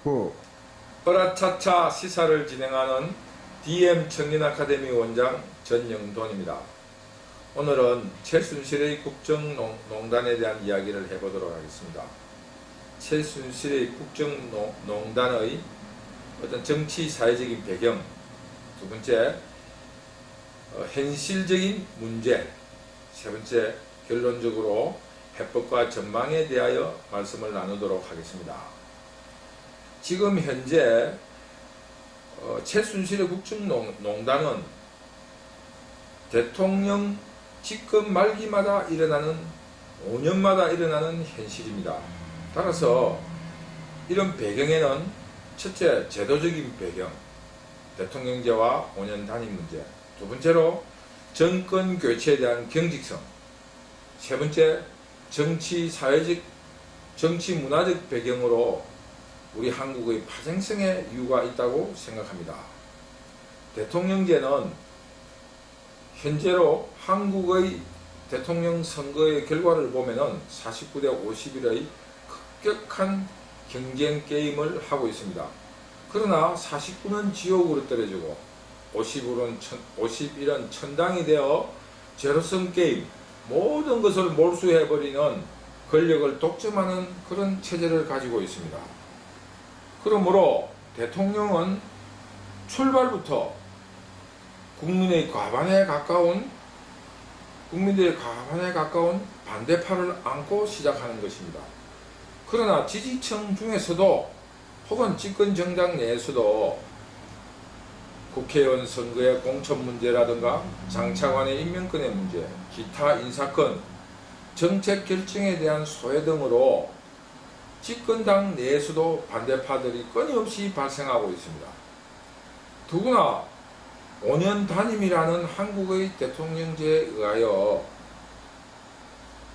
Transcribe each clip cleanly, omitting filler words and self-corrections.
후 어라차차 시사를 진행하는 DM 청년아카데미 원장 전영돈입니다. 오늘은 최순실의 국정농단에 대한 이야기를 해보도록 하겠습니다. 최순실의 국정농단의 어떤 정치 사회적인 배경, 두 번째 현실적인 문제, 세 번째 결론적으로 해법과 전망에 대하여 말씀을 나누도록 하겠습니다. 지금 현재 최순실의 국정농단은 대통령 집권 말기마다 일어나는 5년마다 일어나는 현실입니다. 따라서 이런 배경에는 첫째 제도적인 배경, 대통령제와 5년 단임 문제, 두 번째로 정권 교체에 대한 경직성, 세 번째 정치 사회적, 정치 문화적 배경으로 우리 한국의 파생성의 이유가 있다고 생각합니다. 대통령제는 현재로 한국의 대통령 선거의 결과를 보면은 49대 51의 급격한 경쟁 게임을 하고 있습니다. 그러나 49는 지옥으로 떨어지고 51은 천당이 되어 제로섬 게임, 모든 것을 몰수해버리는 권력을 독점하는 그런 체제를 가지고 있습니다. 그러므로 대통령은 출발부터 국민들의 과반에 가까운 반대파를 안고 시작하는 것입니다. 그러나 지지층 중에서도 혹은 집권 정당 내에서도 국회의원 선거의 공천 문제라든가 장차관의 임명권의 문제, 기타 인사권, 정책 결정에 대한 소외 등으로 집권당 내에서도 반대파들이 끊임없이 발생하고 있습니다. 더구나 5년 단임이라는 한국의 대통령제에 의하여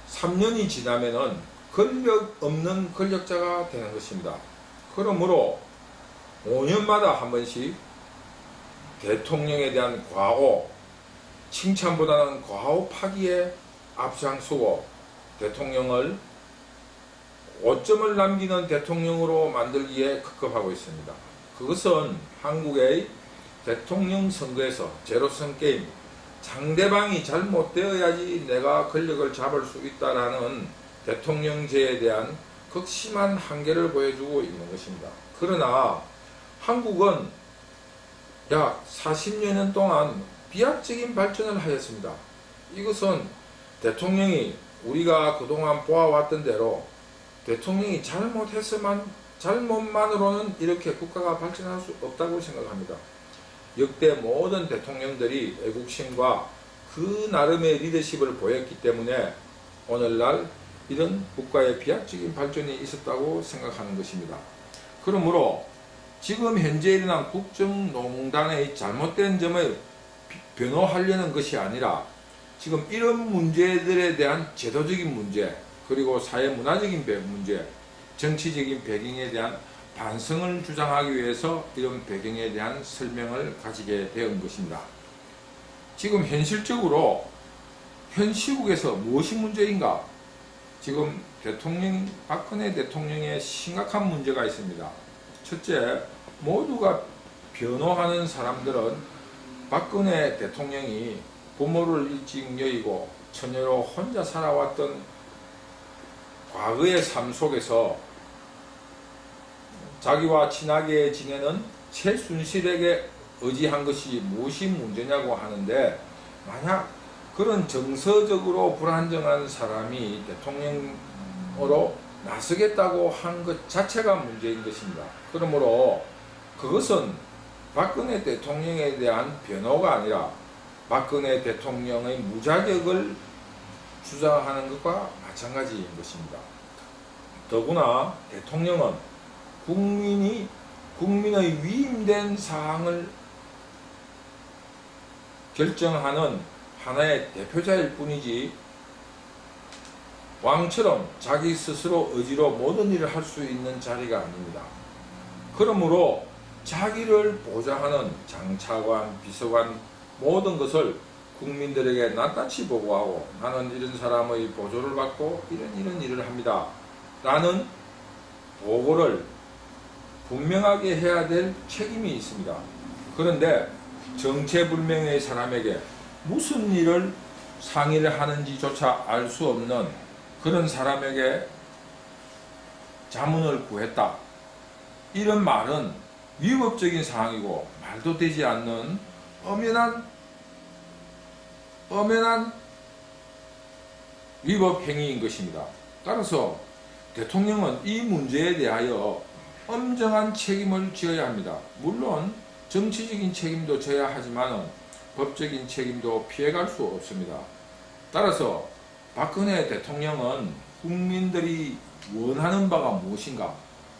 3년이 지나면은 권력 없는 권력자가 되는 것입니다. 그러므로 5년마다 한 번씩 대통령에 대한 과오, 칭찬보다는 과오 파기에 앞장서고 대통령을 5점을 남기는 대통령으로 만들기에 급급하고 있습니다. 그것은 한국의 대통령 선거에서 제로섬 게임, 상대방이 잘못되어야지 내가 권력을 잡을 수 있다라는 대통령제에 대한 극심한 한계를 보여주고 있는 것입니다. 그러나 한국은 약 40년 동안 비약적인 발전을 하였습니다. 이것은 대통령이 우리가 그동안 보아왔던 대로 대통령이 잘못만으로는 이렇게 국가가 발전할 수 없다고 생각합니다. 역대 모든 대통령들이 애국심과 그 나름의 리더십을 보였기 때문에 오늘날 이런 국가의 비약적인 발전이 있었다고 생각하는 것입니다. 그러므로 지금 현재 일어난 국정농단의 잘못된 점을 변호하려는 것이 아니라 지금 이런 문제들에 대한 제도적인 문제, 그리고 사회문화적인 문제, 정치적인 배경에 대한 반성을 주장하기 위해서 이런 배경에 대한 설명을 가지게 된 것입니다. 지금 현실적으로 현 시국에서 무엇이 문제인가? 지금 박근혜 대통령의 심각한 문제가 있습니다. 첫째, 모두가 변호하는 사람들은 박근혜 대통령이 부모를 일찍 여의고 처녀로 혼자 살아왔던 과거의 삶 속에서 자기와 친하게 지내는 최순실에게 의지한 것이 무엇이 문제냐고 하는데, 만약 그런 정서적으로 불안정한 사람이 대통령으로 나서겠다고 한 것 자체가 문제인 것입니다. 그러므로 그것은 박근혜 대통령에 대한 변호가 아니라 박근혜 대통령의 무자격을 주장하는 것과 마찬가지인 것입니다. 더구나 대통령은 국민의 위임된 사항을 결정하는 하나의 대표자일 뿐이지 왕처럼 자기 스스로 의지로 모든 일을 할 수 있는 자리가 아닙니다. 그러므로 자기를 보좌하는 장차관, 비서관 모든 것을 국민들에게 낱낱이 보고하고 나는 이런 사람의 보조를 받고 이런 일을 합니다 라는 보고를 분명하게 해야 될 책임이 있습니다. 그런데 정체불명의 사람에게 무슨 일을 상의를 하는지조차 알 수 없는 그런 사람에게 자문을 구했다. 이런 말은 위법적인 상황이고 말도 되지 않는 엄연한 위법 행위인 것입니다. 따라서 대통령은 이 문제에 대하여 엄정한 책임을 지어야 합니다. 물론 정치적인 책임도 져야 하지만 법적인 책임도 피해갈 수 없습니다. 따라서 박근혜 대통령은 국민들이 원하는 바가 무엇인가,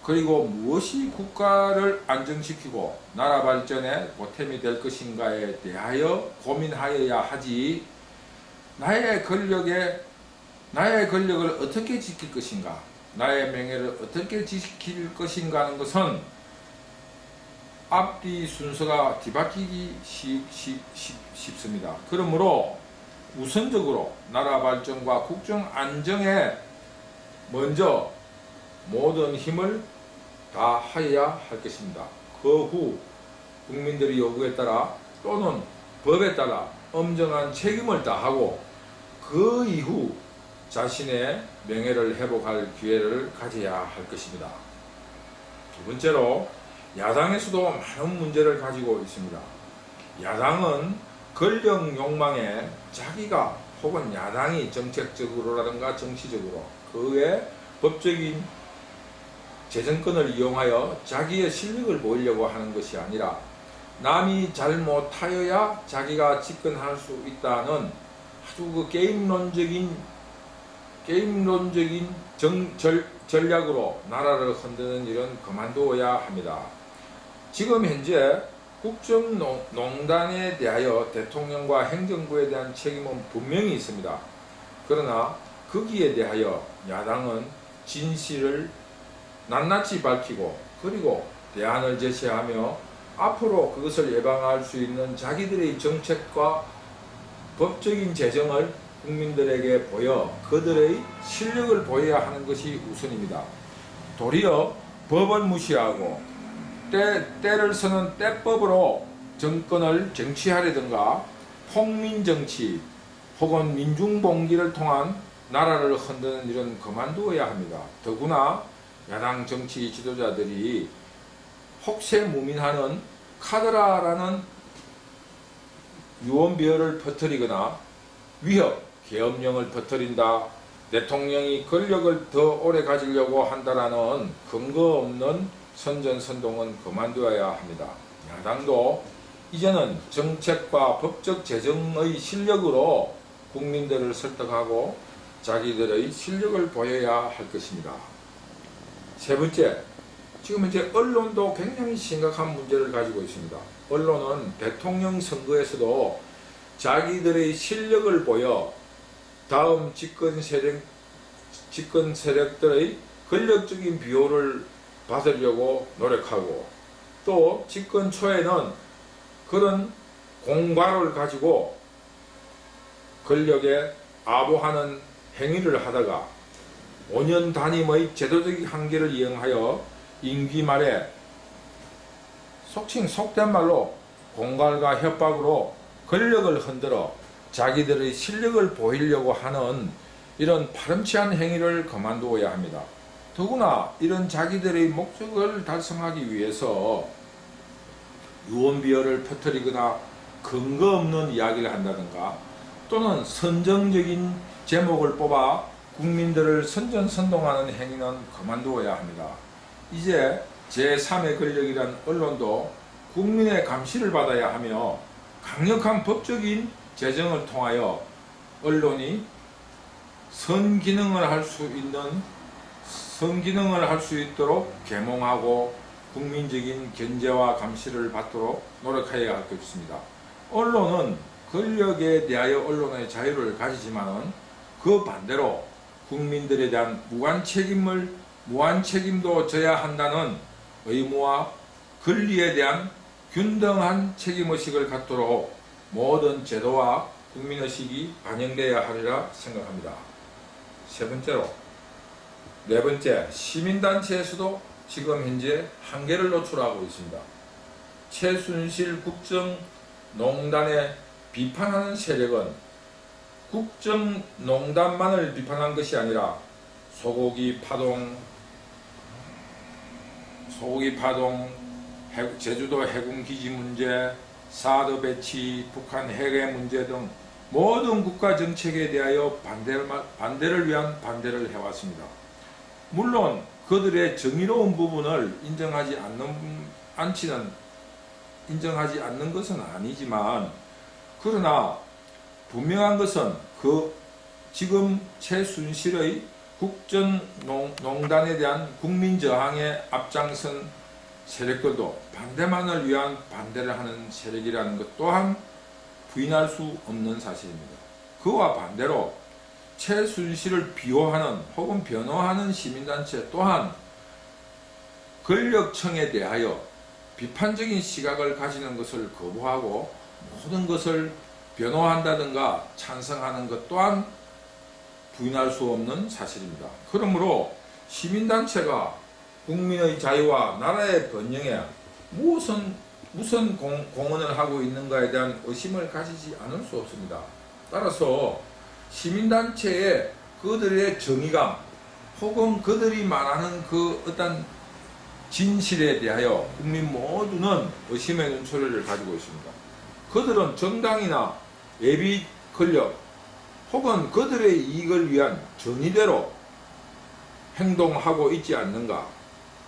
그리고 무엇이 국가를 안정시키고 나라 발전에 보탬이 될 것인가에 대하여 고민하여야 하지, 나의 권력을 어떻게 지킬 것인가, 나의 명예를 어떻게 지킬 것인가 하는 것은 앞뒤 순서가 뒤바뀌기 쉽습니다. 그러므로 우선적으로 나라 발전과 국정 안정에 먼저 모든 힘을 다하여야 할 것입니다. 그 후 국민들의 요구에 따라 또는 법에 따라 엄정한 책임을 다하고 그 이후 자신의 명예를 회복할 기회를 가져야 할 것입니다. 두 번째로 야당에서도 많은 문제를 가지고 있습니다. 야당은 권력 욕망에 자기가 혹은 야당이 정책적으로라든가 정치적으로 그 외 법적인 재정권을 이용하여 자기의 실력을 보이려고 하는 것이 아니라 남이 잘못하여야 자기가 집권할 수 있다는 아주 그 게임론적인 전략으로 나라를 흔드는 일은 그만두어야 합니다. 지금 현재 국정농단에 대하여 대통령과 행정부에 대한 책임은 분명히 있습니다. 그러나 거기에 대하여 야당은 진실을 낱낱이 밝히고 그리고 대안을 제시하며 앞으로 그것을 예방할 수 있는 자기들의 정책과 법적인 재정을 국민들에게 보여 그들의 실력을 보여야 하는 것이 우선입니다. 도리어 법을 무시하고 때를 서는 때법으로 정권을 쟁취하려든가 폭민정치 혹은 민중봉기를 통한 나라를 흔드는 일은 그만두어야 합니다. 더구나 야당 정치 지도자들이 혹세무민하는 카드라라는 유언비어를 퍼뜨리거나 위협, 계엄령을 퍼뜨린다, 대통령이 권력을 더 오래 가지려고 한다라는 근거 없는 선전선동은 그만두어야 합니다. 야당도 이제는 정책과 법적 재정의 실력으로 국민들을 설득하고 자기들의 실력을 보여야 할 것입니다. 세 번째, 지금 현재 언론도 굉장히 심각한 문제를 가지고 있습니다. 언론은 대통령 선거에서도 자기들의 실력을 보여 다음 집권 세력들의 권력적인 비호를 받으려고 노력하고, 또 집권 초에는 그런 공과를 가지고 권력에 아부하는 행위를 하다가 5년 단임의 제도적 한계를 이용하여 임기 말에 속된 말로 공갈과 협박으로 권력을 흔들어 자기들의 실력을 보이려고 하는 이런 파렴치한 행위를 그만두어야 합니다. 더구나 이런 자기들의 목적을 달성하기 위해서 유언비어를 퍼뜨리거나 근거 없는 이야기를 한다든가 또는 선정적인 제목을 뽑아 국민들을 선전선동하는 행위는 그만두어야 합니다. 이제 제3의 권력이란 언론도 국민의 감시를 받아야 하며 강력한 법적인 재정을 통하여 언론이 선기능을 할 수 있도록 계몽하고 국민적인 견제와 감시를 받도록 노력해야 할 것입니다. 언론은 권력에 대하여 언론의 자유를 가지지만은 그 반대로 국민들에 대한 무한 책임도 져야 한다는 의무와 권리에 대한 균등한 책임의식을 갖도록 모든 제도와 국민의식이 반영되어야 하리라 생각합니다. 네 번째, 시민단체에서도 지금 현재 한계를 노출하고 있습니다. 최순실 국정농단에 비판하는 세력은 국정농단만을 비판한 것이 아니라 소고기 파동, 제주도 해군기지 문제, 사드 배치, 북한 핵의 문제 등 모든 국가 정책에 대하여 반대를 위한 반대를 해왔습니다. 물론 그들의 정의로운 부분을 인정하지 않는 것은 아니지만, 그러나 분명한 것은 지금 최순실의 국정농단에 대한 국민 저항에 앞장선 세력들도 반대만을 위한 반대를 하는 세력이라는 것 또한 부인할 수 없는 사실입니다. 그와 반대로 최순실을 비호하는 혹은 변호하는 시민단체 또한 권력층에 대하여 비판적인 시각을 가지는 것을 거부하고 모든 것을 변호한다든가 찬성하는 것 또한 부인할 수 없는 사실입니다. 그러므로 시민단체가 국민의 자유와 나라의 번영에 무슨 공헌을 하고 있는가에 대한 의심을 가지지 않을 수 없습니다. 따라서 시민단체의 그들의 정의감 혹은 그들이 말하는 그 어떤 진실에 대하여 국민 모두는 의심의 눈초리를 가지고 있습니다. 그들은 정당이나 예비 권력 혹은 그들의 이익을 위한 정의대로 행동하고 있지 않는가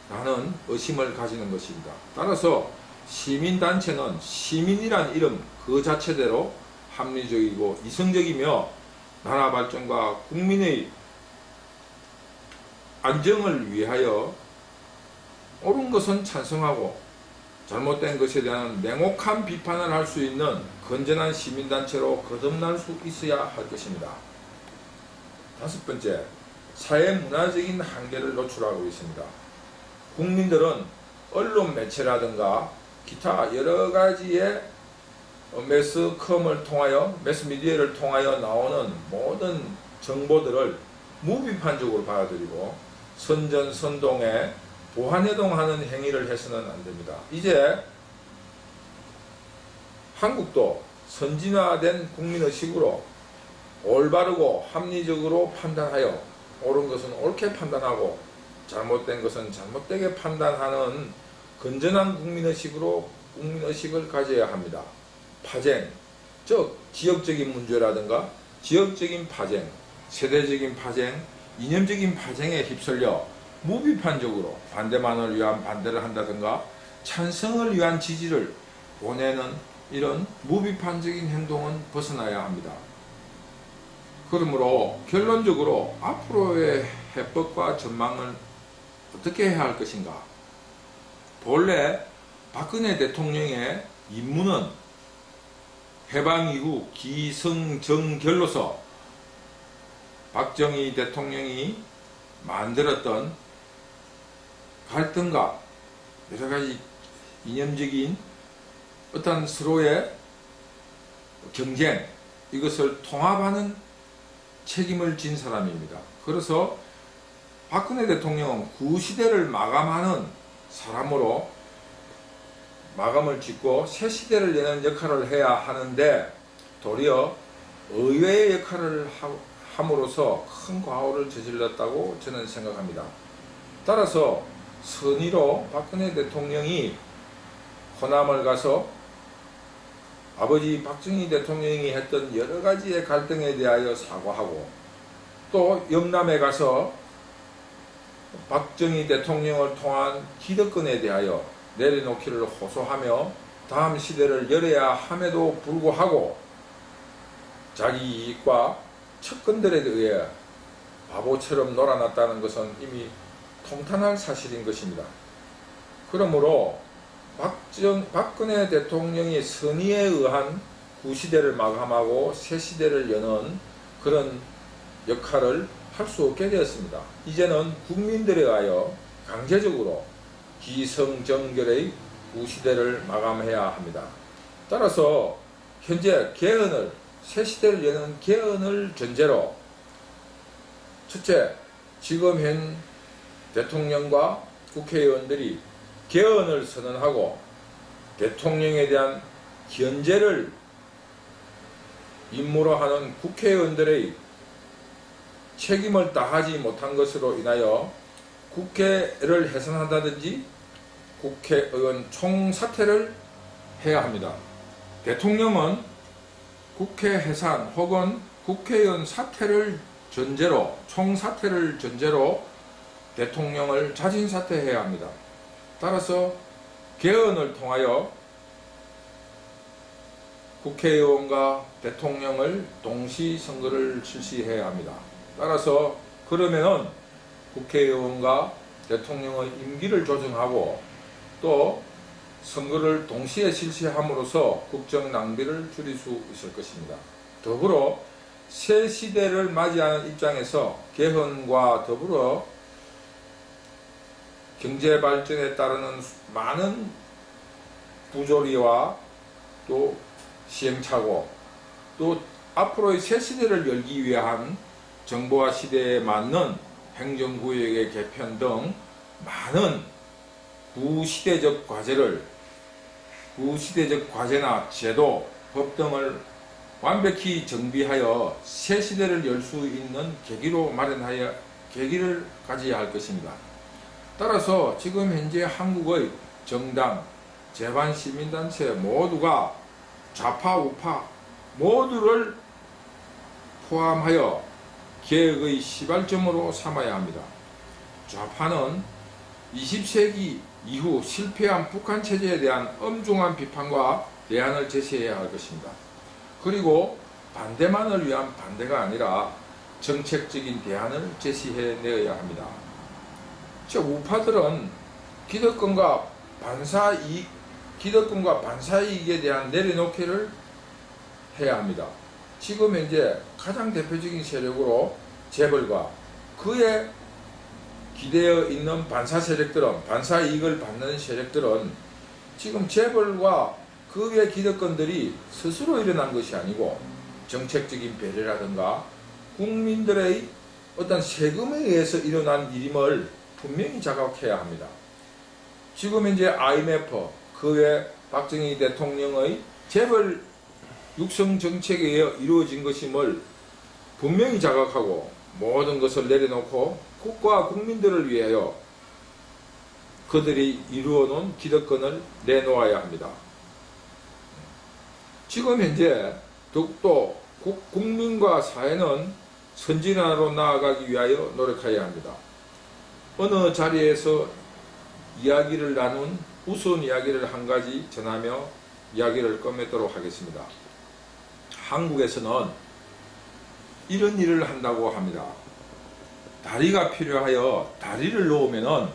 라는 의심을 가지는 것입니다. 따라서 시민단체는 시민이란 이름 그 자체대로 합리적이고 이성적이며 나라 발전과 국민의 안정을 위하여 옳은 것은 찬성하고 잘못된 것에 대한 냉혹한 비판을 할 수 있는 건전한 시민단체로 거듭날 수 있어야 할 것입니다. 다섯 번째, 사회문화적인 한계를 노출하고 있습니다. 국민들은 언론 매체라든가 기타 여러 가지의 매스미디어를 통하여 나오는 모든 정보들을 무비판적으로 받아들이고 선전선동에 보완해동하는 행위를 해서는 안 됩니다. 이제 한국도 선진화된 국민의식으로 올바르고 합리적으로 판단하여 옳은 것은 옳게 판단하고 잘못된 것은 잘못되게 판단하는 건전한 국민의식을 가져야 합니다. 파쟁, 즉 지역적인 문제라든가 지역적인 파쟁, 세대적인 파쟁, 이념적인 파쟁에 휩쓸려 무비판적으로 반대만을 위한 반대를 한다든가 찬성을 위한 지지를 보내는 이런 무비판적인 행동은 벗어나야 합니다. 그러므로 결론적으로 앞으로의 해법과 전망을 어떻게 해야 할 것인가? 본래 박근혜 대통령의 임무는 해방 이후 기승전결로서 박정희 대통령이 만들었던 갈등과 여러 가지 이념적인 어떤 서로의 경쟁, 이것을 통합하는 책임을 진 사람입니다. 그래서 박근혜 대통령은 구시대를 마감하는 사람으로 마감을 짓고 새 시대를 여는 역할을 해야 하는데 도리어 의외의 역할을 함으로써 큰 과오를 저질렀다고 저는 생각합니다. 따라서 선의로 박근혜 대통령이 호남을 가서 아버지 박정희 대통령이 했던 여러 가지의 갈등에 대하여 사과하고, 또 영남에 가서 박정희 대통령을 통한 기득권에 대하여 내려놓기를 호소하며 다음 시대를 열어야 함에도 불구하고 자기 이익과 측근들에 의해 바보처럼 놀아났다는 것은 이미 통탄할 사실인 것입니다. 그러므로 박근혜 대통령이 선의에 의한 구시대를 마감하고 새 시대를 여는 그런 역할을 할 수 없게 되었습니다. 이제는 국민들에 의하여 강제적으로 기성정결의 구시대를 마감해야 합니다. 따라서 현재 개헌을, 새 시대를 여는 개헌을 전제로 첫째, 지금 현 대통령과 국회의원들이 개헌을 선언하고 대통령에 대한 견제를 임무로 하는 국회의원들의 책임을 다하지 못한 것으로 인하여 국회를 해산한다든지 국회의원 총사퇴를 해야 합니다. 대통령은 국회 해산 혹은 국회의원 사퇴를 전제로, 총사퇴를 전제로 대통령을 자진사퇴해야 합니다. 따라서 개헌을 통하여 국회의원과 대통령을 동시 선거를 실시해야 합니다. 따라서 그러면은 국회의원과 대통령의 임기를 조정하고 또 선거를 동시에 실시함으로써 국정 낭비를 줄일 수 있을 것입니다. 더불어 새 시대를 맞이하는 입장에서 개헌과 더불어 경제 발전에 따르는 많은 부조리와 또 시행착오, 또 앞으로의 새 시대를 열기 위한 정보화 시대에 맞는 행정구역의 개편 등 많은 구시대적 과제나 제도, 법 등을 완벽히 정비하여 새 시대를 열 수 있는 계기를 가져야 할 것입니다. 따라서 지금 현재 한국의 정당, 재반 시민단체 모두가 좌파, 우파 모두를 포함하여 개혁의 시발점으로 삼아야 합니다. 좌파는 20세기 이후 실패한 북한 체제에 대한 엄중한 비판과 대안을 제시해야 할 것입니다. 그리고 반대만을 위한 반대가 아니라 정책적인 대안을 제시해내야 합니다. 우파들은 기득권과 반사이익에 대한 내려놓기를 해야 합니다. 지금 현재 가장 대표적인 세력으로 재벌과 그에 기대어 있는 반사이익을 받는 세력들은 지금 재벌과 그의 기득권들이 스스로 일어난 것이 아니고 정책적인 배려라든가 국민들의 어떤 세금에 의해서 일어난 일임을 분명히 자각해야 합니다. 지금 현재 IMF, 그 외 박정희 대통령의 재벌 육성 정책에 의해 이루어진 것임을 분명히 자각하고 모든 것을 내려놓고 국가와 국민들을 위하여 그들이 이루어놓은 기득권을 내놓아야 합니다. 지금 현재 더욱더 국민과 사회는 선진화로 나아가기 위하여 노력해야 합니다. 어느 자리에서 이야기를 나눈 우스운 이야기를 한 가지 전하며 이야기를 끝맺도록 하겠습니다. 한국에서는 이런 일을 한다고 합니다. 다리가 필요하여 다리를 놓으면은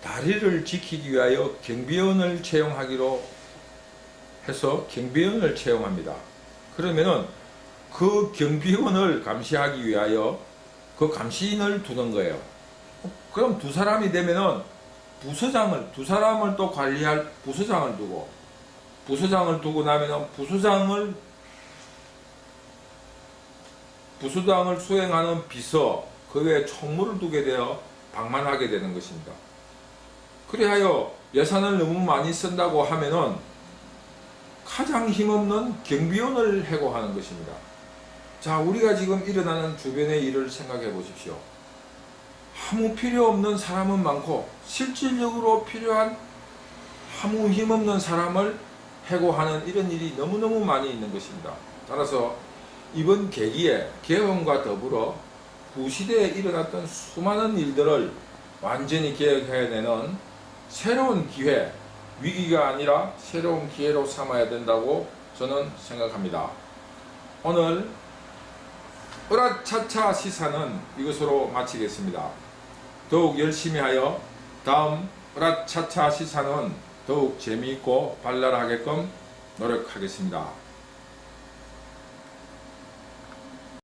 다리를 지키기 위하여 경비원을 채용하기로 해서 경비원을 채용합니다. 그러면은 그 경비원을 감시하기 위하여 그 감시인을 두는 거예요. 그럼 두 사람이 되면은 두 사람을 또 관리할 부서장을 두고 나면은 부서장을 수행하는 비서, 그 외에 총무를 두게 되어 방만하게 되는 것입니다. 그리하여 예산을 너무 많이 쓴다고 하면은 가장 힘없는 경비원을 해고하는 것입니다. 자, 우리가 지금 일어나는 주변의 일을 생각해 보십시오. 아무 필요 없는 사람은 많고 실질적으로 필요한 아무 힘없는 사람을 해고하는 이런 일이 너무너무 많이 있는 것입니다. 따라서 이번 계기에 개헌과 더불어 구시대에 일어났던 수많은 일들을 완전히 개혁해내는 새로운 기회, 위기가 아니라 새로운 기회로 삼아야 된다고 저는 생각합니다. 오늘 으라차차 시사는 이것으로 마치겠습니다. 더욱 열심히 하여 다음 으라차차 시사는 더욱 재미있고 발랄하게끔 노력하겠습니다.